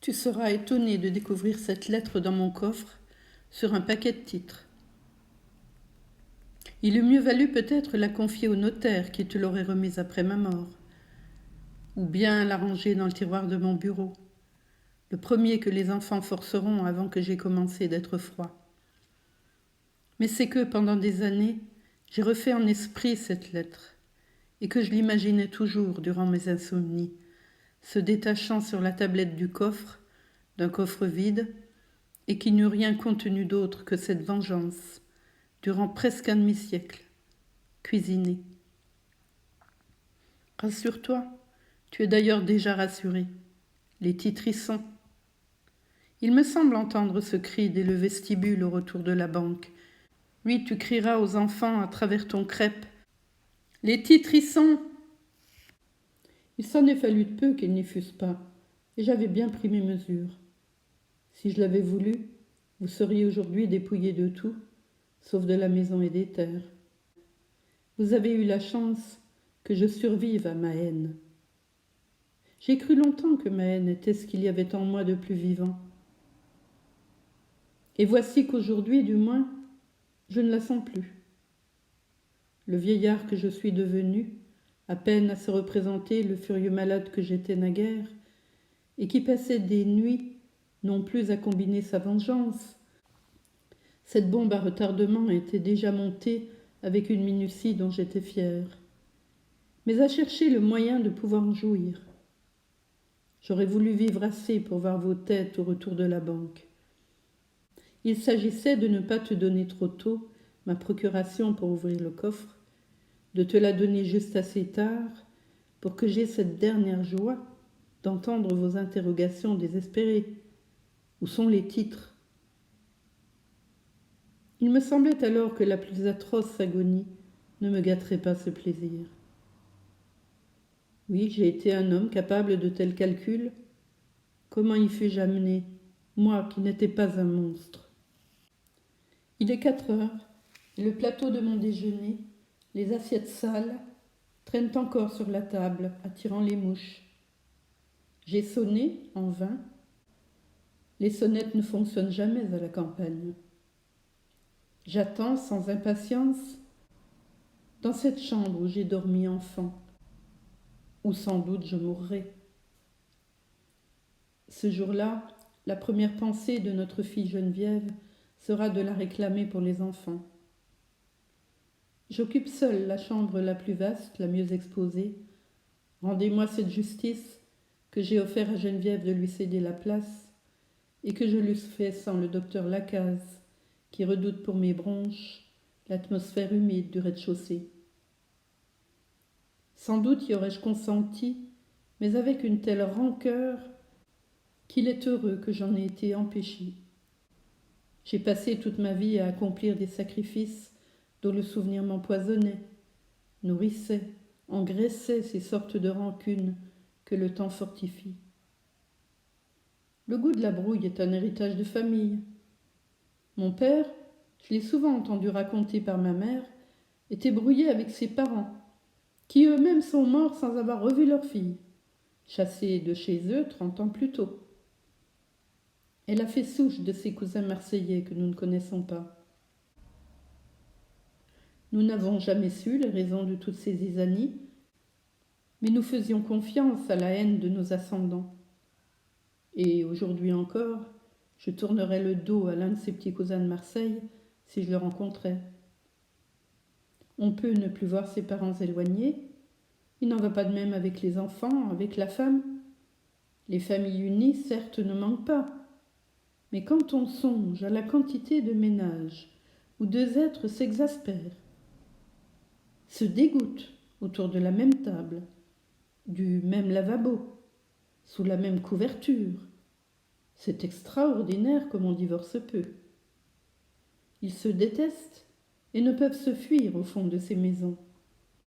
Tu seras étonné de découvrir cette lettre dans mon coffre sur un paquet de titres. Il eût mieux valu peut-être la confier au notaire qui te l'aurait remise après ma mort, ou bien la ranger dans le tiroir de mon bureau, le premier que les enfants forceront avant que j'aie commencé d'être froid. Mais c'est que pendant des années, j'ai refait en esprit cette lettre, et que je l'imaginais toujours durant mes insomnies, se détachant sur la tablette du coffre, d'un coffre vide, et qui n'eut rien contenu d'autre que cette vengeance, durant presque un demi-siècle, cuisinée. Rassure-toi, tu es d'ailleurs déjà rassuré. Les titres y sont. Il me semble entendre ce cri dès le vestibule au retour de la banque. Oui, tu crieras aux enfants à travers ton crêpe. Les titres y sont. Il s'en est fallu de peu qu'ils n'y fussent pas, et j'avais bien pris mes mesures. Si je l'avais voulu, vous seriez aujourd'hui dépouillés de tout, sauf de la maison et des terres. Vous avez eu la chance que je survive à ma haine. J'ai cru longtemps que ma haine était ce qu'il y avait en moi de plus vivant. Et voici qu'aujourd'hui, du moins, je ne la sens plus. Le vieillard que je suis devenu, à peine à se représenter le furieux malade que j'étais naguère, et qui passait des nuits non plus à combiner sa vengeance. Cette bombe à retardement était déjà montée avec une minutie dont j'étais fière, mais à chercher le moyen de pouvoir en jouir. J'aurais voulu vivre assez pour voir vos têtes au retour de la banque. Il s'agissait de ne pas te donner trop tôt ma procuration pour ouvrir le coffre, de te la donner juste assez tard pour que j'aie cette dernière joie d'entendre vos interrogations désespérées. Où sont les titres ? Il me semblait alors que la plus atroce agonie ne me gâterait pas ce plaisir. Oui, j'ai été un homme capable de tels calculs. Comment y fus-je amené, moi qui n'étais pas un monstre ? Il est 4 heures, et le plateau de mon déjeuner, les assiettes sales, traînent encore sur la table, attirant les mouches. J'ai sonné, en vain. Les sonnettes ne fonctionnent jamais à la campagne. J'attends sans impatience dans cette chambre où j'ai dormi enfant, où sans doute je mourrai. Ce jour-là, la première pensée de notre fille Geneviève sera de la réclamer pour les enfants. J'occupe seule la chambre la plus vaste, la mieux exposée. Rendez-moi cette justice que j'ai offert à Geneviève de lui céder la place et que je l'eusse fait sans le docteur Lacaze, qui redoute pour mes bronches l'atmosphère humide du rez-de-chaussée. Sans doute y aurais-je consenti, mais avec une telle rancœur qu'il est heureux que j'en ai été empêchée. J'ai passé toute ma vie à accomplir des sacrifices dont le souvenir m'empoisonnait, nourrissait, engraissait ces sortes de rancunes que le temps fortifie. Le goût de la brouille est un héritage de famille. Mon père, je l'ai souvent entendu raconter par ma mère, était brouillé avec ses parents, qui eux-mêmes sont morts sans avoir revu leur fille, chassée de chez eux 30 ans plus tôt. Elle a fait souche de ses cousins marseillais que nous ne connaissons pas. Nous n'avons jamais su les raisons de toutes ces zizanies, mais nous faisions confiance à la haine de nos ascendants. Et aujourd'hui encore, je tournerais le dos à l'un de ces petits cousins de Marseille si je le rencontrais. On peut ne plus voir ses parents éloignés. Il n'en va pas de même avec les enfants, avec la femme. Les familles unies, certes, ne manquent pas. Mais quand on songe à la quantité de ménages où deux êtres s'exaspèrent, se dégoûtent autour de la même table, du même lavabo, sous la même couverture, c'est extraordinaire comme on divorce peu. Ils se détestent et ne peuvent se fuir au fond de ces maisons.